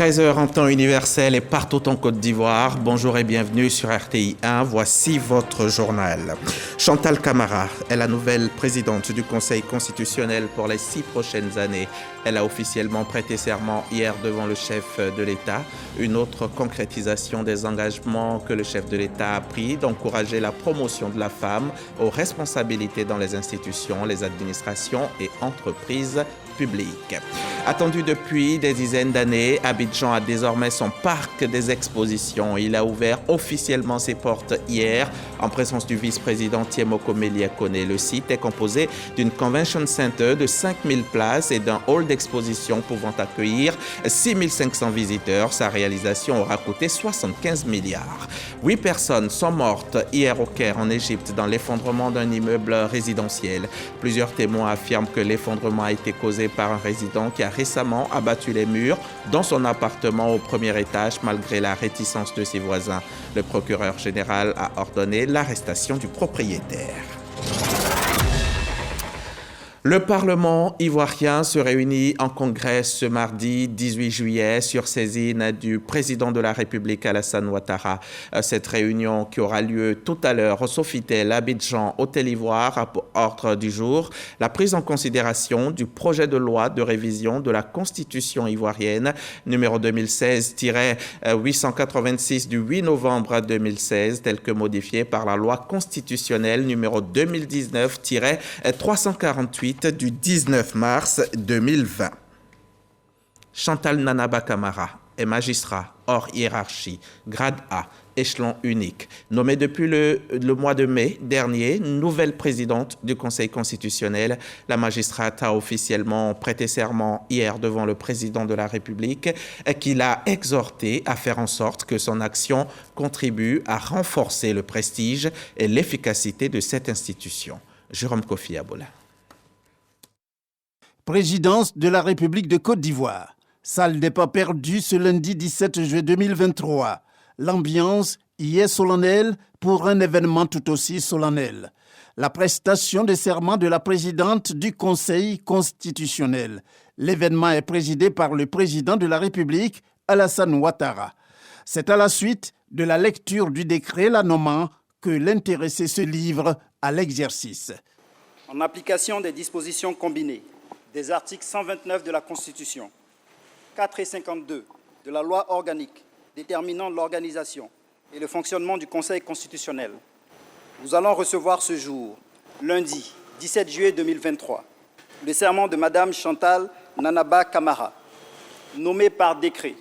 13h en temps universel et partout en Côte d'Ivoire. Bonjour et bienvenue sur RTI 1. Voici votre journal. Chantal Camara est la nouvelle présidente du Conseil constitutionnel pour les 6 prochaines années. Elle a officiellement prêté serment hier devant le chef de l'État. Une autre concrétisation des engagements que le chef de l'État a pris d'encourager la promotion de la femme aux responsabilités dans les institutions, les administrations et entreprises publiques. Attendu depuis des dizaines d'années, Abidjan a désormais son parc des expositions. Il a ouvert officiellement ses portes hier en présence du vice-président Thiemoko Melia-Kone. Le site est composé d'une convention center de 5000 places et d'un hall d'exposition pouvant accueillir 6500 visiteurs. Sa réalisation aura coûté 75 milliards. 8 personnes sont mortes hier au Caire en Égypte dans l'effondrement d'un immeuble résidentiel. Plusieurs témoins affirment que l'effondrement a été causé par un résident qui a récemment abattu les murs dans son appartement au premier étage malgré la réticence de ses voisins. Le procureur général a ordonné l'arrestation du propriétaire. Le Parlement ivoirien se réunit en congrès ce mardi 18 juillet sur saisine du président de la République Alassane Ouattara. Cette réunion qui aura lieu tout à l'heure au Sofitel, Abidjan, Hôtel Ivoire, a pour ordre du jour la prise en considération du projet de loi de révision de la Constitution ivoirienne numéro 2016-886 du 8 novembre 2016 tel que modifié par la loi constitutionnelle numéro 2019-348 du 19 mars 2020. Chantal Nanaba Camara est magistrat hors hiérarchie, grade A, échelon unique. Nommée depuis le mois de mai dernier, nouvelle présidente du Conseil constitutionnel, la magistrate a officiellement prêté serment hier devant le président de la République qui l'a exhorté à faire en sorte que son action contribue à renforcer le prestige et l'efficacité de cette institution. Jérôme Kofi Abola. Présidence de la République de Côte d'Ivoire. Salle des pas perdus ce lundi 17 juillet 2023. L'ambiance y est solennelle pour un événement tout aussi solennel. La prestation de serment de la présidente du Conseil constitutionnel. L'événement est présidé par le président de la République, Alassane Ouattara. C'est à la suite de la lecture du décret la nommant que l'intéressé se livre à l'exercice. En application des dispositions combinées des articles 129 de la Constitution, 4 et 52 de la loi organique déterminant l'organisation et le fonctionnement du Conseil constitutionnel, nous allons recevoir ce jour, lundi 17 juillet 2023, le serment de Madame Chantal Nanaba Camara, nommée par décret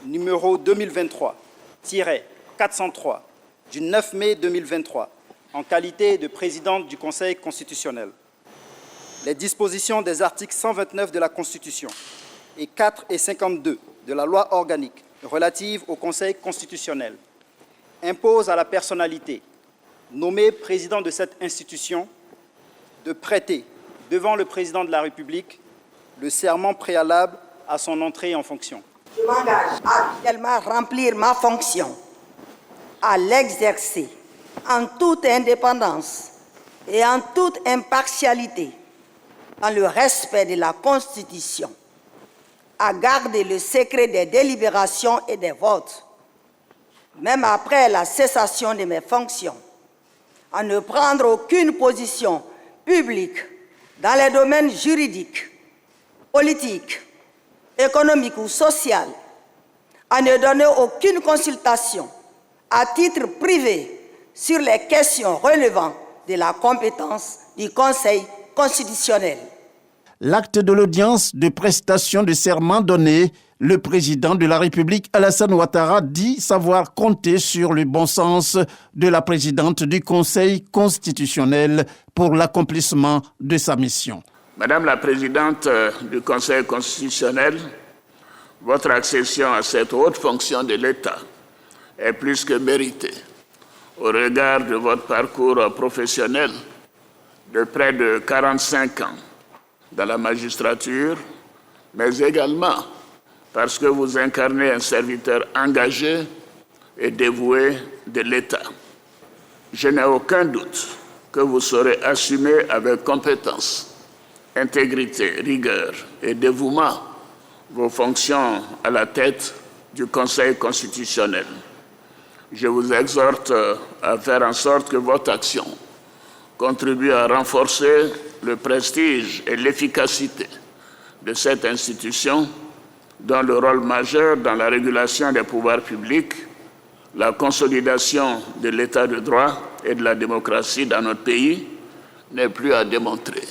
numéro 2023-403 du 9 mai 2023 en qualité de présidente du Conseil constitutionnel. Les dispositions des articles 129 de la Constitution et 4 et 52 de la loi organique relative au Conseil constitutionnel imposent à la personnalité nommée président de cette institution de prêter devant le président de la République le serment préalable à son entrée en fonction. Je m'engage à fidèlement remplir ma fonction, à l'exercer en toute indépendance et en toute impartialité, dans le respect de la Constitution, à garder le secret des délibérations et des votes, même après la cessation de mes fonctions, à ne prendre aucune position publique dans les domaines juridiques, politiques, économiques ou sociaux, à ne donner aucune consultation à titre privé sur les questions relevant de la compétence du Conseil constitutionnel. L'acte de l'audience de prestation de serment donné, le président de la République, Alassane Ouattara, dit savoir compter sur le bon sens de la présidente du Conseil constitutionnel pour l'accomplissement de sa mission. Madame la présidente du Conseil constitutionnel, votre accession à cette haute fonction de l'État est plus que méritée au regard de votre parcours professionnel de près de 45 ans dans la magistrature, mais également parce que vous incarnez un serviteur engagé et dévoué de l'État. Je n'ai aucun doute que vous saurez assumer avec compétence, intégrité, rigueur et dévouement vos fonctions à la tête du Conseil constitutionnel. Je vous exhorte à faire en sorte que votre action contribue à renforcer le prestige et l'efficacité de cette institution, dont le rôle majeur dans la régulation des pouvoirs publics, la consolidation de l'état de droit et de la démocratie dans notre pays n'est plus à démontrer.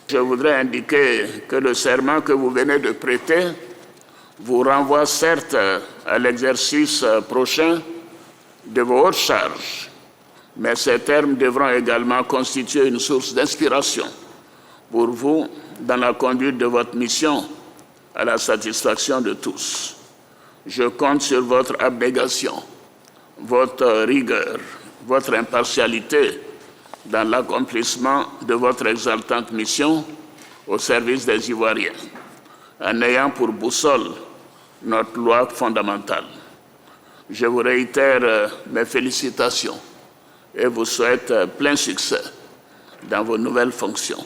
Je voudrais indiquer que le serment que vous venez de prêter vous renvoie certes à l'exercice prochain de vos hautes charges, mais ces termes devront également constituer une source d'inspiration pour vous dans la conduite de votre mission à la satisfaction de tous. Je compte sur votre abnégation, votre rigueur, votre impartialité dans l'accomplissement de votre exaltante mission au service des Ivoiriens, en ayant pour boussole notre loi fondamentale. Je vous réitère mes félicitations et vous souhaite plein succès dans vos nouvelles fonctions.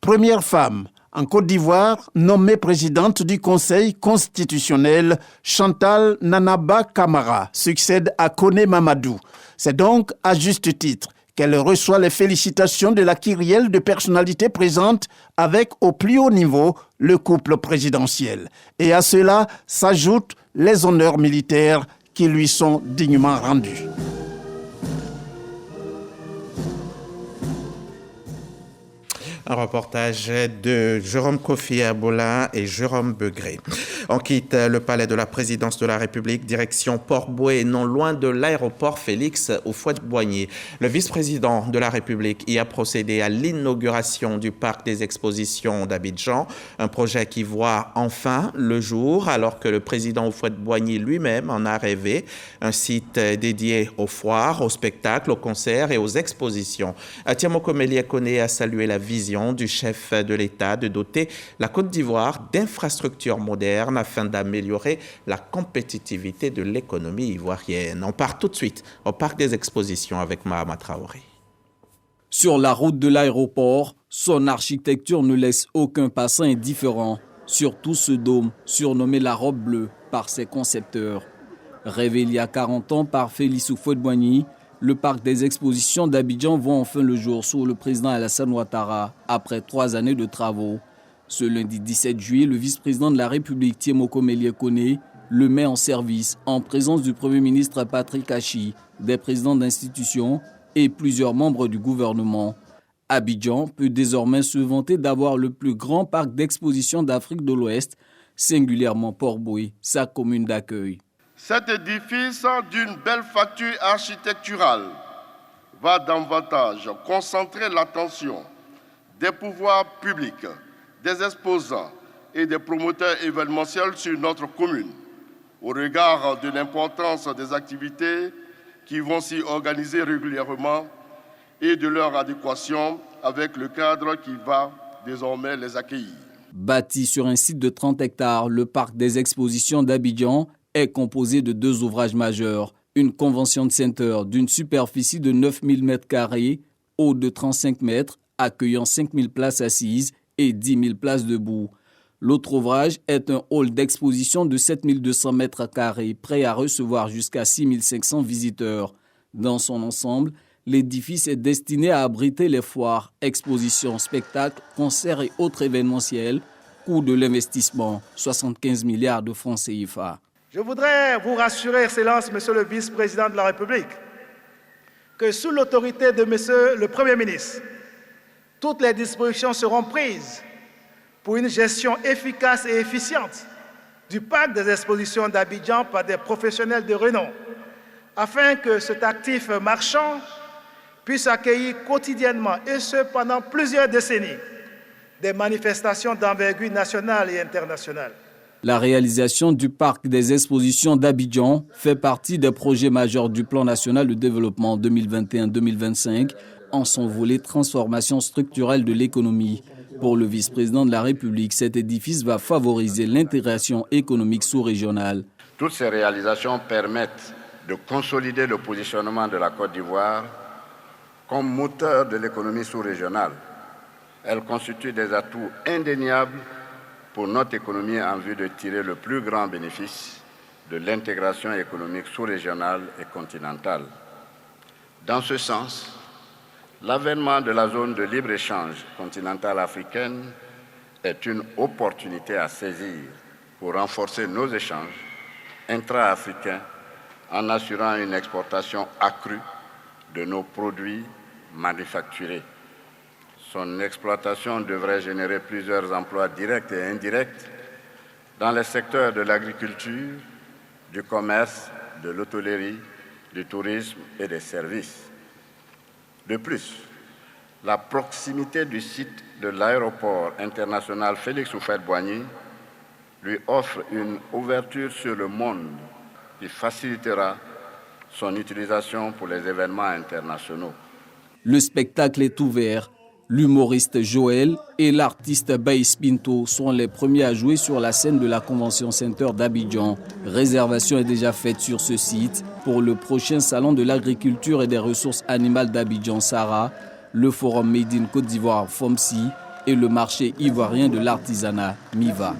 Première femme en Côte d'Ivoire nommée présidente du Conseil constitutionnel, Chantal Nanaba Camara succède à Koné Mamadou. C'est donc à juste titre qu'elle reçoit les félicitations de la kyrielle de personnalités présentes avec au plus haut niveau le couple présidentiel. Et à cela s'ajoutent les honneurs militaires qui lui sont dignement rendus. Un reportage de Jérôme Kofi Aboula et Jérôme Begré. On quitte le palais de la présidence de la République, direction Port-Bouët, non loin de l'aéroport Félix Houphouët-Boigny. Le vice-président de la République y a procédé à l'inauguration du parc des expositions d'Abidjan, un projet qui voit enfin le jour alors que le président Houphouët-Boigny lui-même en a rêvé. Un site dédié aux foires, aux spectacles, aux concerts et aux expositions. Tiamoko Melia-Koné a salué la vision du chef de l'État de doter la Côte d'Ivoire d'infrastructures modernes afin d'améliorer la compétitivité de l'économie ivoirienne. On part tout de suite au parc des expositions avec Mahama Traoré. Sur la route de l'aéroport, son architecture ne laisse aucun passant indifférent, surtout ce dôme surnommé la robe bleue par ses concepteurs. Rêvé il y a 40 ans par Félix Houphouët-Boigny, le parc des expositions d'Abidjan voit enfin le jour sous le président Alassane Ouattara après 3 années de travaux. Ce lundi 17 juillet, le vice-président de la République, Tiemoko Melie-Koné, le met en service en présence du Premier ministre Patrick Achi, des présidents d'institutions et plusieurs membres du gouvernement. Abidjan peut désormais se vanter d'avoir le plus grand parc d'exposition d'Afrique de l'Ouest, singulièrement Port-Bouët, sa commune d'accueil. Cet édifice d'une belle facture architecturale va davantage concentrer l'attention des pouvoirs publics, des exposants et des promoteurs événementiels sur notre commune, au regard de l'importance des activités qui vont s'y organiser régulièrement et de leur adéquation avec le cadre qui va désormais les accueillir. Bâti sur un site de 30 hectares, le parc des expositions d'Abidjan est composé de 2 ouvrages majeurs. Une convention center d'une superficie de 9000 m², haut de 35 mètres, accueillant 5000 places assises et 10 000 places debout. L'autre ouvrage est un hall d'exposition de 7200 m², prêt à recevoir jusqu'à 6500 visiteurs. Dans son ensemble, l'édifice est destiné à abriter les foires, expositions, spectacles, concerts et autres événementiels. Coût de l'investissement, 75 milliards de francs CFA. Je voudrais vous rassurer, Excellence, Monsieur le Vice-président de la République, que sous l'autorité de Monsieur le Premier ministre, toutes les dispositions seront prises pour une gestion efficace et efficiente du parc des expositions d'Abidjan par des professionnels de renom, afin que cet actif marchand puisse accueillir quotidiennement, et ce pendant plusieurs décennies, des manifestations d'envergure nationale et internationale. La réalisation du parc des expositions d'Abidjan fait partie des projets majeurs du Plan national de développement 2021-2025 en son volet transformation structurelle de l'économie. Pour le vice-président de la République, cet édifice va favoriser l'intégration économique sous-régionale. Toutes ces réalisations permettent de consolider le positionnement de la Côte d'Ivoire comme moteur de l'économie sous-régionale elles constituent des atouts indéniables pour notre économie en vue de tirer le plus grand bénéfice de l'intégration économique sous-régionale et continentale. Dans ce sens, l'avènement de la zone de libre-échange continentale africaine est une opportunité à saisir pour renforcer nos échanges intra-africains en assurant une exportation accrue de nos produits manufacturés. Son exploitation devrait générer plusieurs emplois directs et indirects dans les secteurs de l'agriculture, du commerce, de l'hôtellerie, du tourisme et des services. De plus, la proximité du site de l'aéroport international Félix Houphouët-Boigny lui offre une ouverture sur le monde qui facilitera son utilisation pour les événements internationaux. Le spectacle est ouvert. L'humoriste Joël et l'artiste Baïs Pinto sont les premiers à jouer sur la scène de la Convention Center d'Abidjan. Réservation est déjà faite sur ce site pour le prochain salon de l'agriculture et des ressources animales d'Abidjan Sara, le forum Made in Côte d'Ivoire FOMSI et le marché ivoirien de l'artisanat MIVA.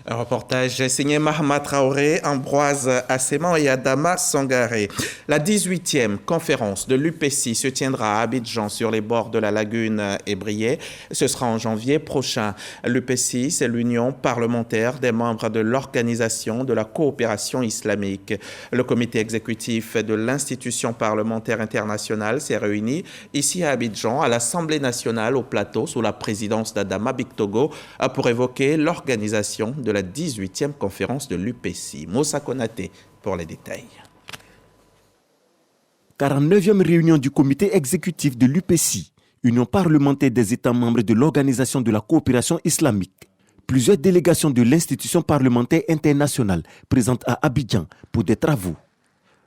Un reportage signé Mahama Traoré, Ambroise Asseman et Adama Sangaré. La 18e conférence de l'UPC se tiendra à Abidjan sur les bords de la lagune Ébrié. Ce sera en janvier prochain. L'UPC, c'est l'union parlementaire des membres de l'Organisation de la coopération islamique. Le comité exécutif de l'institution parlementaire internationale s'est réuni ici à Abidjan, à l'Assemblée nationale au plateau, sous la présidence d'Adama Bictogo, pour évoquer l'organisation de la 18e conférence de l'UPC. Moussa Konaté pour les détails. 49e réunion du comité exécutif de l'UPC, union parlementaire des États membres de l'Organisation de la coopération islamique. Plusieurs délégations de l'institution parlementaire internationale présentes à Abidjan pour des travaux.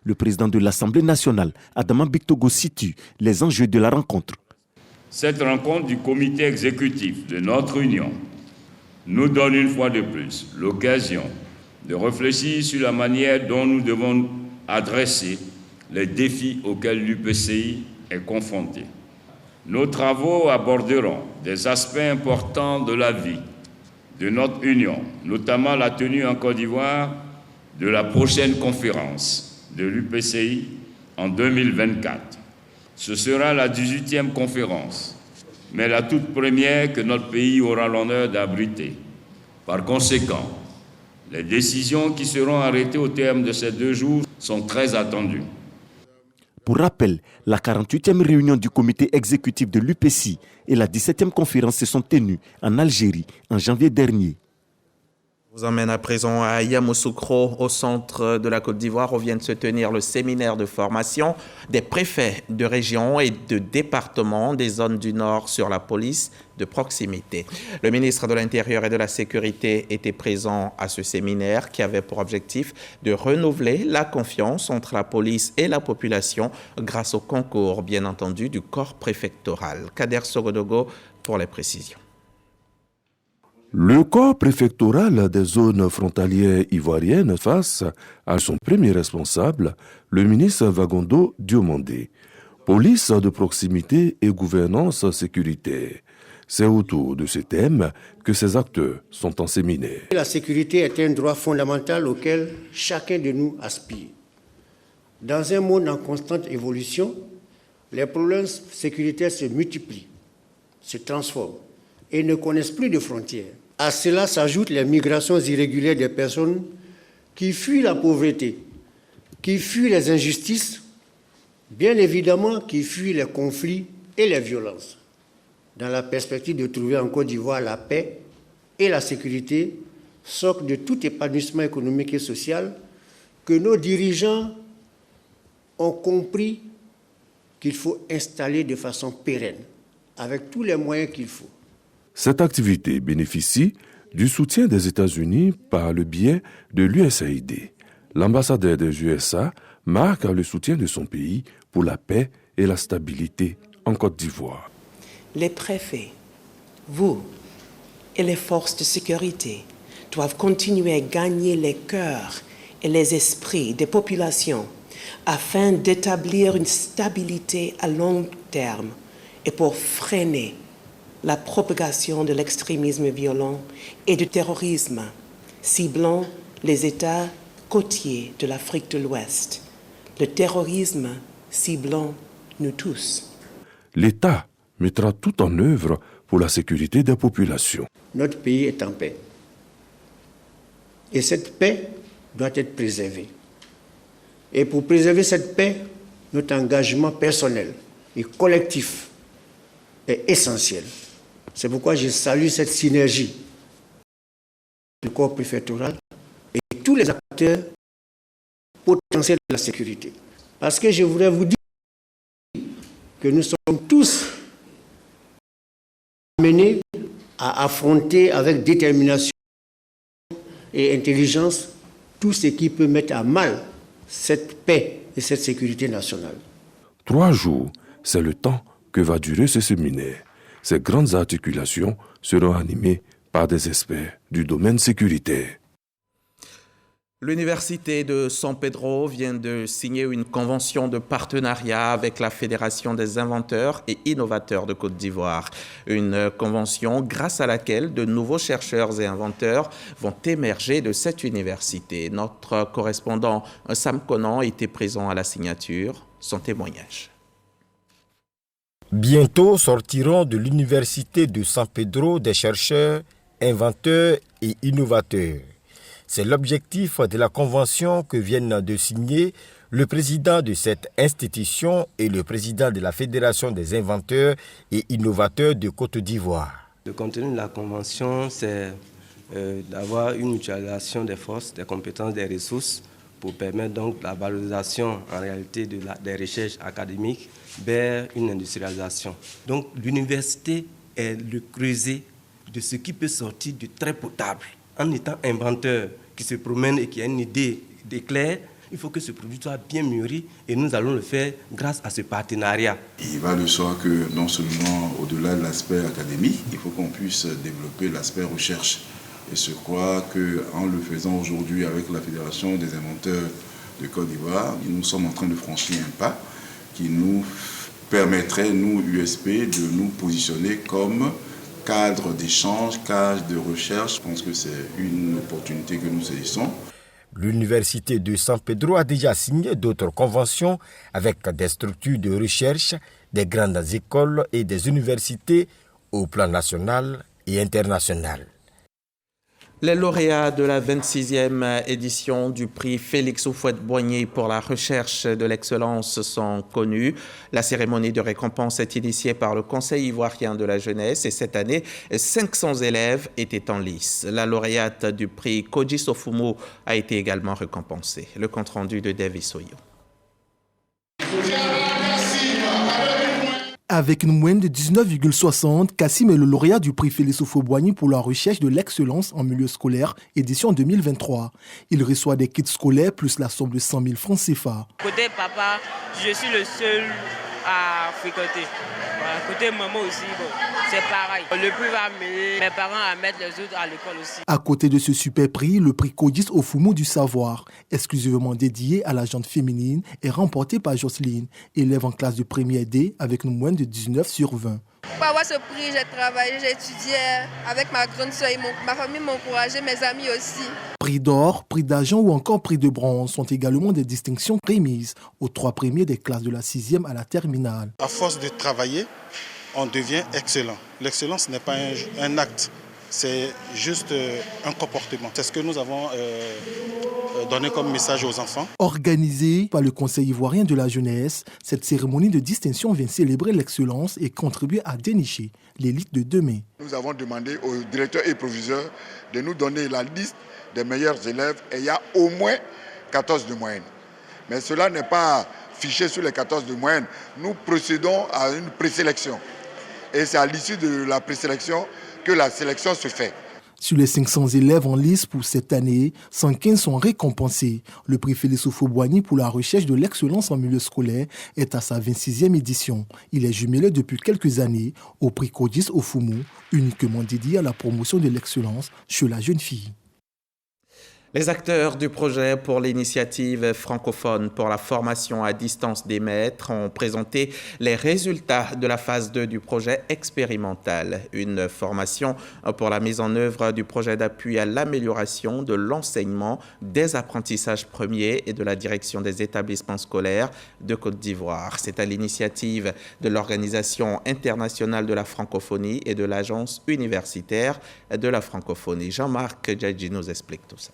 Le président de l'Assemblée nationale, Adama Bictogo, situe les enjeux de la rencontre. Cette rencontre du comité exécutif de notre union nous donne une fois de plus l'occasion de réfléchir sur la manière dont nous devons adresser les défis auxquels l'UPCI est confronté. Nos travaux aborderont des aspects importants de la vie de notre union, notamment la tenue en Côte d'Ivoire de la prochaine conférence de l'UPCI en 2024. Ce sera la 18e conférence, mais la toute première que notre pays aura l'honneur d'abriter. Par conséquent, les décisions qui seront arrêtées au terme de ces 2 jours sont très attendues. Pour rappel, la 48e réunion du comité exécutif de l'UPC et la 17e conférence se sont tenues en Algérie en janvier dernier. Je vous emmène à présent à Yamoussoukro, au centre de la Côte d'Ivoire, où vient de se tenir le séminaire de formation des préfets de région et de département des zones du Nord sur la police de proximité. Le ministre de l'Intérieur et de la Sécurité était présent à ce séminaire qui avait pour objectif de renouveler la confiance entre la police et la population grâce au concours, bien entendu, du corps préfectoral. Kader Sogodogo pour les précisions. Le corps préfectoral des zones frontalières ivoiriennes face à son premier responsable, le ministre Vagondo Diomandé. Police de proximité et gouvernance sécuritaire. C'est autour de ce thème que ces acteurs sont en séminaire. La sécurité est un droit fondamental auquel chacun de nous aspire. Dans un monde en constante évolution, les problèmes sécuritaires se multiplient, se transforment et ne connaissent plus de frontières. À cela s'ajoutent les migrations irrégulières des personnes qui fuient la pauvreté, qui fuient les injustices, bien évidemment qui fuient les conflits et les violences. Dans la perspective de trouver en Côte d'Ivoire la paix et la sécurité, socle de tout épanouissement économique et social, que nos dirigeants ont compris qu'il faut installer de façon pérenne, avec tous les moyens qu'il faut. Cette activité bénéficie du soutien des États-Unis par le biais de l'USAID. L'ambassadeur des USA marque le soutien de son pays pour la paix et la stabilité en Côte d'Ivoire. Les préfets, vous et les forces de sécurité doivent continuer à gagner les cœurs et les esprits des populations afin d'établir une stabilité à long terme et pour freiner la propagation de l'extrémisme violent et du terrorisme, ciblant les États côtiers de l'Afrique de l'Ouest. Le terrorisme ciblant nous tous. L'État mettra tout en œuvre pour la sécurité des populations. Notre pays est en paix. Et cette paix doit être préservée. Et pour préserver cette paix, notre engagement personnel et collectif est essentiel. C'est pourquoi je salue cette synergie du corps préfectoral et tous les acteurs potentiels de la sécurité. Parce que je voudrais vous dire que nous sommes tous amenés à affronter avec détermination et intelligence tout ce qui peut mettre à mal cette paix et cette sécurité nationale. 3 jours, c'est le temps que va durer ce séminaire. Ces grandes articulations seront animées par des experts du domaine sécuritaire. L'Université de San Pedro vient de signer une convention de partenariat avec la Fédération des inventeurs et innovateurs de Côte d'Ivoire. Une convention grâce à laquelle de nouveaux chercheurs et inventeurs vont émerger de cette université. Notre correspondant Sam Conan était présent à la signature. Son témoignage. Bientôt sortiront de l'Université de San Pedro des chercheurs, inventeurs et innovateurs. C'est l'objectif de la convention que viennent de signer le président de cette institution et le président de la Fédération des inventeurs et innovateurs de Côte d'Ivoire. Le contenu de la convention, c'est d'avoir une mutualisation des forces, des compétences, des ressources pour permettre donc la valorisation en réalité des recherches académiques vers une industrialisation. Donc l'université est le creuset de ce qui peut sortir de très potable. En étant inventeur qui se promène et qui a une idée claire, il faut que ce produit soit bien mûri et nous allons le faire grâce à ce partenariat. Il va de soi que non seulement au-delà de l'aspect académique, il faut qu'on puisse développer l'aspect recherche. Et je crois qu'en le faisant aujourd'hui avec la Fédération des inventeurs de Côte d'Ivoire, nous sommes en train de franchir un pas qui nous permettrait, nous, USP, de nous positionner comme cadre d'échange, cadre de recherche. Je pense que c'est une opportunité que nous saisissons. L'Université de San Pedro a déjà signé d'autres conventions avec des structures de recherche, des grandes écoles et des universités au plan national et international. Les lauréats de la 26e édition du prix Félix Houphouët-Boigny pour la recherche de l'excellence sont connus. La cérémonie de récompense est initiée par le Conseil ivoirien de la jeunesse et cette année, 500 élèves étaient en lice. La lauréate du prix Koji Sofumo a été également récompensée. Le compte-rendu de Davis Oyo. Avec une moyenne de 19,60, Kassim est le lauréat du prix Félix Houphouët-Boigny pour la recherche de l'excellence en milieu scolaire, édition 2023. Il reçoit des kits scolaires plus la somme de 100 000 francs CFA. Côté papa, je suis le seul à fréquenter. Côté maman aussi, c'est pareil. Le prix va amener mes parents à mettre les autres à l'école aussi. À côté de ce super prix, le prix Kodis Ofumo du savoir, exclusivement dédié à la gente féminine, est remporté par Jocelyne, élève en classe de première D avec une moyenne de 19 sur 20. Pour avoir ce prix, j'ai travaillé, j'ai étudié avec ma grande soeur et ma famille m'a encouragé, mes amis aussi. Prix d'or, prix d'argent ou encore prix de bronze sont également des distinctions remises aux 3 premiers des classes de la 6e à la terminale. À force de travailler, on devient excellent. L'excellence n'est pas un acte, c'est juste un comportement. C'est ce que nous avons donné comme message aux enfants. Organisée par le Conseil ivoirien de la jeunesse, cette cérémonie de distinction vient célébrer l'excellence et contribuer à dénicher l'élite de demain. Nous avons demandé au directeur et proviseur de nous donner la liste des meilleurs élèves et il y a au moins 14 de moyenne. Mais cela n'est pas fiché sur les 14 de moyenne. Nous procédons à une présélection. Et c'est à l'issue de la présélection que la sélection se fait. Sur les 500 élèves en lice pour cette année, 115 sont récompensés. Le prix Félix Houphouët-Boigny pour la recherche de l'excellence en milieu scolaire est à sa 26e édition. Il est jumelé depuis quelques années au prix Kodis Ofumo, uniquement dédié à la promotion de l'excellence chez la jeune fille. Les acteurs du projet pour l'initiative francophone pour la formation à distance des maîtres ont présenté les résultats de la phase 2 du projet expérimental. Une formation pour la mise en œuvre du projet d'appui à l'amélioration de l'enseignement des apprentissages premiers et de la direction des établissements scolaires de Côte d'Ivoire. C'est à l'initiative de l'Organisation internationale de la francophonie et de l'Agence universitaire de la francophonie. Jean-Marc Djadji nous explique tout ça.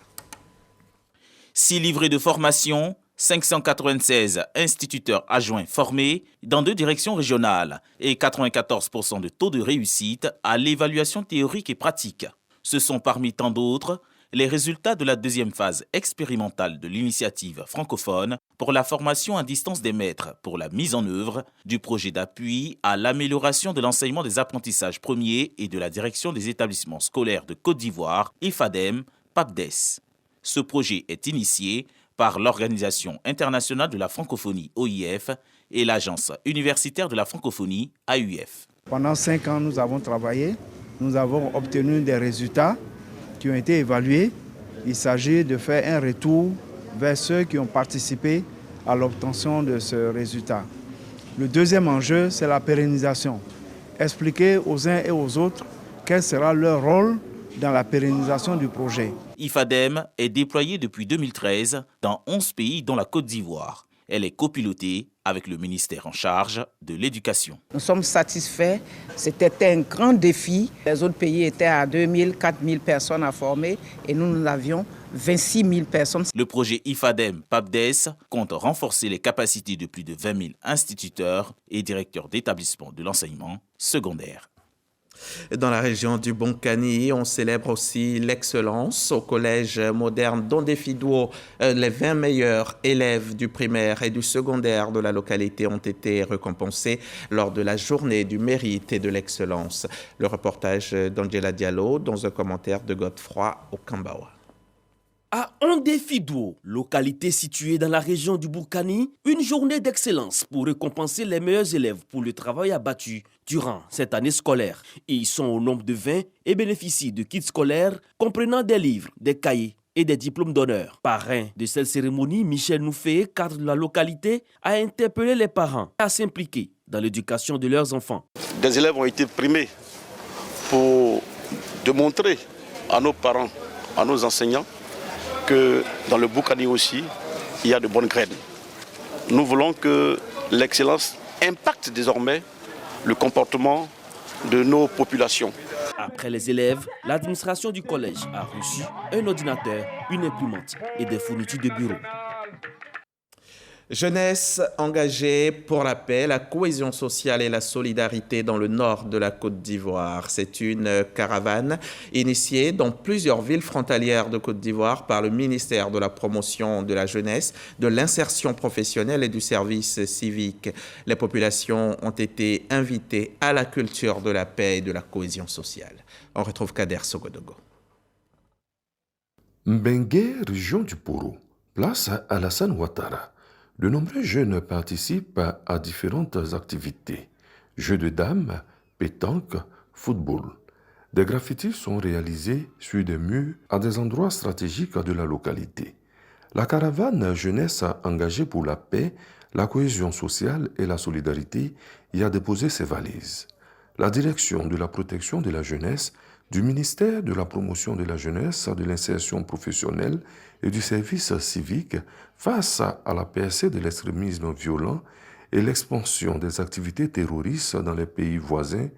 6 livrets de formation, 596 instituteurs adjoints formés dans 2 directions régionales et 94% de taux de réussite à l'évaluation théorique et pratique. Ce sont parmi tant d'autres les résultats de la deuxième phase expérimentale de l'initiative francophone pour la formation à distance des maîtres pour la mise en œuvre du projet d'appui à l'amélioration de l'enseignement des apprentissages premiers et de la direction des établissements scolaires de Côte d'Ivoire, IFADEM, PAPDES. Ce projet est initié par l'Organisation internationale de la francophonie, OIF, et l'Agence universitaire de la francophonie, AUF. Pendant 5 ans, nous avons travaillé. Nous avons obtenu des résultats qui ont été évalués. Il s'agit de faire un retour vers ceux qui ont participé à l'obtention de ce résultat. Le deuxième enjeu, c'est la pérennisation. Expliquer aux uns et aux autres quel sera leur rôle dans la pérennisation du projet. IFADEM est déployée depuis 2013 dans 11 pays dont la Côte d'Ivoire. Elle est copilotée avec le ministère en charge de l'Éducation. Nous sommes satisfaits. C'était un grand défi. Les autres pays étaient à 2000, 4000 personnes à former et nous avions 26 000 personnes. Le projet IFADEM-PAPDES compte renforcer les capacités de plus de 20 000 instituteurs et directeurs d'établissements de l'enseignement secondaire. Dans la région du Bonkani, on célèbre aussi l'excellence. Au collège moderne d'Ondefidwo, les 20 meilleurs élèves du primaire et du secondaire de la localité ont été récompensés lors de la journée du mérite et de l'excellence. Le reportage d'Angela Diallo dans un commentaire de Godefroy Okambawa. À Ondefidwo, localité située dans la région du Boukani, une journée d'excellence pour récompenser les meilleurs élèves pour le travail abattu durant cette année scolaire. Ils sont au nombre de 20 et bénéficient de kits scolaires comprenant des livres, des cahiers et des diplômes d'honneur. Parrain de cette cérémonie, Michel Noufé, cadre de la localité, a interpellé les parents à s'impliquer dans l'éducation de leurs enfants. Des élèves ont été primés pour démontrer à nos parents, à nos enseignants, que dans le Boukani aussi, il y a de bonnes graines. Nous voulons que l'excellence impacte désormais le comportement de nos populations. Après les élèves, l'administration du collège a reçu un ordinateur, une imprimante et des fournitures de bureau. Jeunesse engagée pour la paix, la cohésion sociale et la solidarité dans le nord de la Côte d'Ivoire. C'est une caravane initiée dans plusieurs villes frontalières de Côte d'Ivoire par le ministère de la Promotion de la Jeunesse, de l'Insertion professionnelle et du Service civique. Les populations ont été invitées à la culture de la paix et de la cohésion sociale. On retrouve Kader Sogodogo. Mbengue, région du Poro, place à Alassane Ouattara. De nombreux jeunes participent à différentes activités. Jeux de dames, pétanque, football. Des graffitis sont réalisés sur des murs à des endroits stratégiques de la localité. La caravane jeunesse engagée pour la paix, la cohésion sociale et la solidarité y a déposé ses valises. La direction de la protection de la jeunesse, du ministère de la Promotion de la Jeunesse, de l'Insertion professionnelle et du Service civique face à la percée de l'extrémisme violent et l'expansion des activités terroristes dans les pays voisins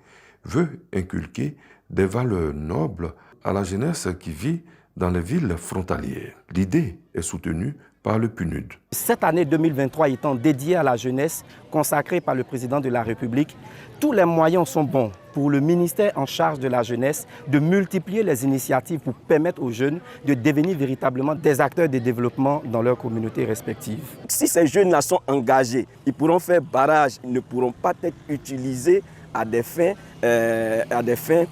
veut inculquer des valeurs nobles à la jeunesse qui vit dans les villes frontalières. L'idée est soutenue par le PNUD. Cette année 2023 étant dédiée à la jeunesse, consacrée par le président de la République, tous les moyens sont bons pour le ministère en charge de la jeunesse de multiplier les initiatives pour permettre aux jeunes de devenir véritablement des acteurs de développement dans leurs communautés respectives. Si ces jeunes-là sont engagés, ils pourront faire barrage, ils ne pourront pas être utilisés à des fins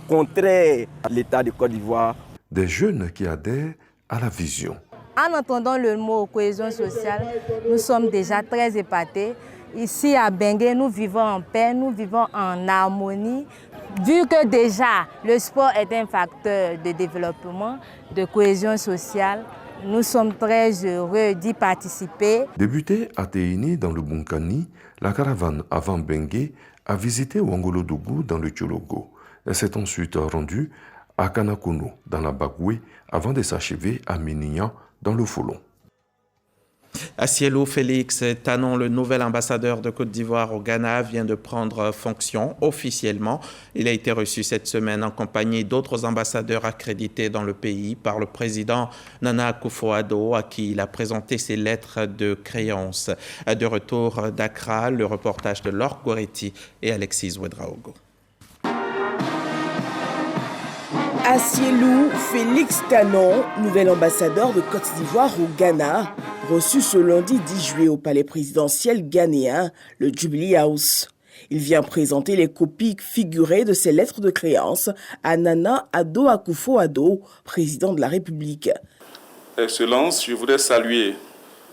contraires à l'État de Côte d'Ivoire. Des jeunes qui adhèrent à la vision. En entendant le mot cohésion sociale, nous sommes déjà très épatés. Ici à Bengue, nous vivons en paix, nous vivons en harmonie. Vu que déjà le sport est un facteur de développement, de cohésion sociale, Nous sommes très heureux d'y participer. Débutée à Teini dans le Bunkani, la caravane avant Bengue a visité Wangolodougou dans le Tchologo. Elle s'est ensuite rendue à Kanakono dans la Bagoué avant de s'achever à Ménian dans le Folon. Acielou Félix Tanon, le nouvel ambassadeur de Côte d'Ivoire au Ghana, vient de prendre fonction officiellement. Il a été reçu cette semaine en compagnie d'autres ambassadeurs accrédités dans le pays par le président Nana Akufo-Addo, à qui il a présenté ses lettres de créance. De retour d'Accra, le reportage de Laure Goretti et Alexis Ouedraogo. Acielou Félix Tanon, nouvel ambassadeur de Côte d'Ivoire au Ghana, reçu ce lundi 10 juillet au palais présidentiel ghanéen, le Jubilee House. Il vient présenter les copies figurées de ses lettres de créance à Nana Addo Akufo-Addo, président de la République. Excellence, je voudrais saluer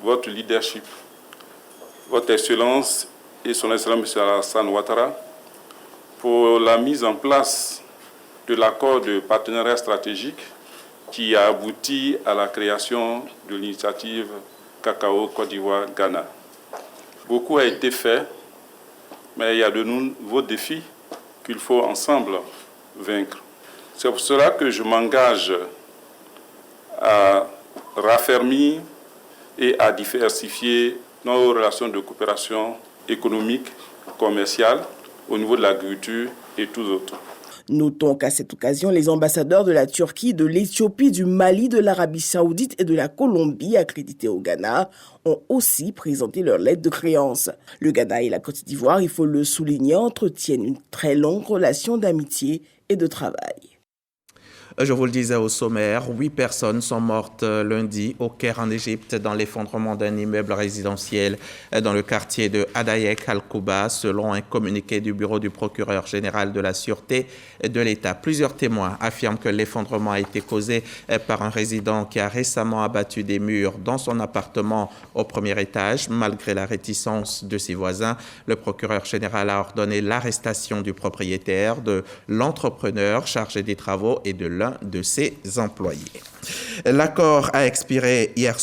votre leadership, votre Excellence et son Excellence M. Alassane Ouattara pour la mise en place de l'accord de partenariat stratégique qui a abouti à la création de l'initiative Cacao Côte d'Ivoire-Ghana. Beaucoup a été fait, mais il y a de nouveaux défis qu'il faut ensemble vaincre. C'est pour cela que je m'engage à raffermir et à diversifier nos relations de coopération économique, commerciale, au niveau de l'agriculture et tous autres. Notons qu'à cette occasion, les ambassadeurs de la Turquie, de l'Éthiopie, du Mali, de l'Arabie Saoudite et de la Colombie accrédités au Ghana ont aussi présenté leurs lettres de créance. Le Ghana et la Côte d'Ivoire, il faut le souligner, entretiennent une très longue relation d'amitié et de travail. Je vous le disais au sommaire, 8 personnes sont mortes lundi au Caire en Égypte dans l'effondrement d'un immeuble résidentiel dans le quartier de Hadayek Al-Kouba, selon un communiqué du bureau du procureur général de la Sûreté de l'État. Plusieurs témoins affirment que l'effondrement a été causé par un résident qui a récemment abattu des murs dans son appartement au premier étage. Malgré la réticence de ses voisins, le procureur général a ordonné l'arrestation du propriétaire, de l'entrepreneur chargé des travaux et de l'un de ses employés. L'accord a expiré hier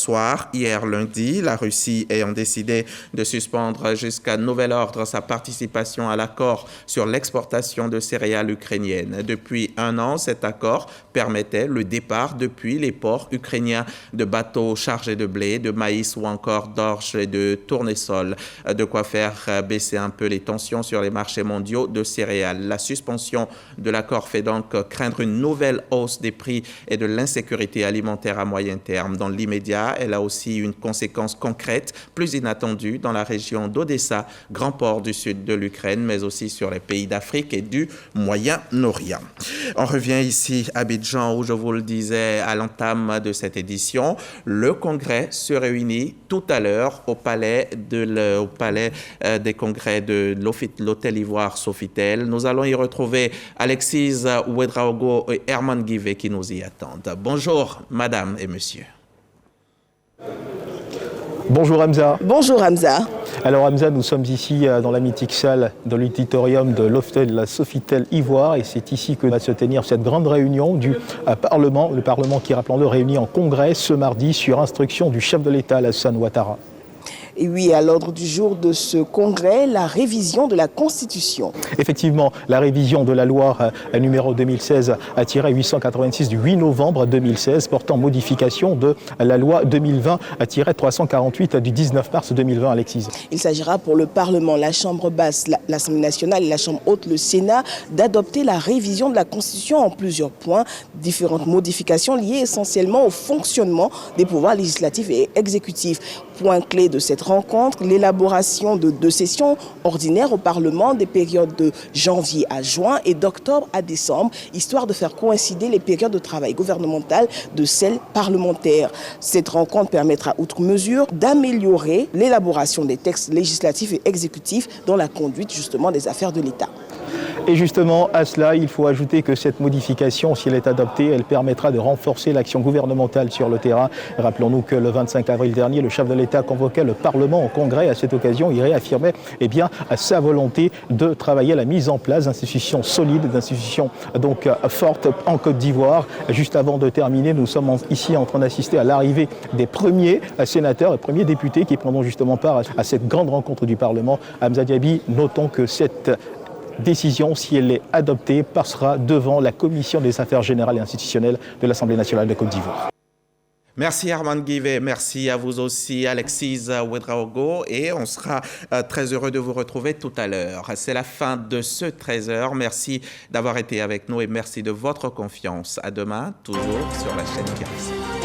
lundi, la Russie ayant décidé de suspendre jusqu'à nouvel ordre sa participation à l'accord sur l'exportation de céréales ukrainiennes. Depuis un an, cet accord permettait le départ depuis les ports ukrainiens de bateaux chargés de blé, de maïs ou encore d'orge et de tournesol, de quoi faire baisser un peu les tensions sur les marchés mondiaux de céréales. La suspension de l'accord fait donc craindre une nouvelle hausse des prix et de l'insécurité alimentaire à moyen terme. Dans l'immédiat, elle a aussi une conséquence concrète, plus inattendue, dans la région d'Odessa, grand port du sud de l'Ukraine, mais aussi sur les pays d'Afrique et du Moyen-Orient. On revient ici à Abidjan, où je vous le disais à l'entame de cette édition, le Congrès se réunit tout à l'heure au palais des congrès de l'Hôtel Ivoire Sofitel. Nous allons y retrouver Alexis Ouedraogo et Herman Guivet qui nous y attendent. Bonjour, madame et monsieur. Bonjour Hamza. Bonjour Hamza. Alors Hamza, nous sommes ici dans la mythique salle de l'auditorium de l'Hôtel Sofitel Ivoire et c'est ici que va se tenir cette grande réunion du Parlement, le Parlement qui, rappelons-le, réunit en congrès ce mardi sur instruction du chef de l'État, Alassane Ouattara. Et oui, à l'ordre du jour de ce congrès, la révision de la Constitution. Effectivement, la révision de la loi numéro 2016-886 du 8 novembre 2016 portant modification de la loi 2020-348 du 19 mars 2020, Alexis. Il s'agira pour le Parlement, la Chambre basse, l'Assemblée nationale et la Chambre haute, le Sénat, d'adopter la révision de la Constitution en plusieurs points. Différentes modifications liées essentiellement au fonctionnement des pouvoirs législatifs et exécutifs. Point clé de cette rencontre, l'élaboration de 2 sessions ordinaires au Parlement des périodes de janvier à juin et d'octobre à décembre, histoire de faire coïncider les périodes de travail gouvernemental de celles parlementaires. Cette rencontre permettra, outre mesure, d'améliorer l'élaboration des textes législatifs et exécutifs dans la conduite justement des affaires de l'État. Et justement, à cela, il faut ajouter que cette modification, si elle est adoptée, elle permettra de renforcer l'action gouvernementale sur le terrain. Rappelons-nous que le 25 avril dernier, le chef de l'État convoquait le Parlement au Congrès. À cette occasion, il réaffirmait sa volonté de travailler à la mise en place d'institutions solides, d'institutions donc fortes en Côte d'Ivoire. Juste avant de terminer, nous sommes ici en train d'assister à l'arrivée des premiers sénateurs et premiers députés qui prendront justement part à cette grande rencontre du Parlement. Hamza Diaby, notons que cette décision, si elle est adoptée, passera devant la Commission des affaires générales et institutionnelles de l'Assemblée nationale de Côte d'Ivoire. Merci Armand Guivet, merci à vous aussi Alexis Ouedraogo et on sera très heureux de vous retrouver tout à l'heure. C'est la fin de ce 13h. Merci d'avoir été avec nous et merci de votre confiance. À demain, toujours sur la chaîne KRC.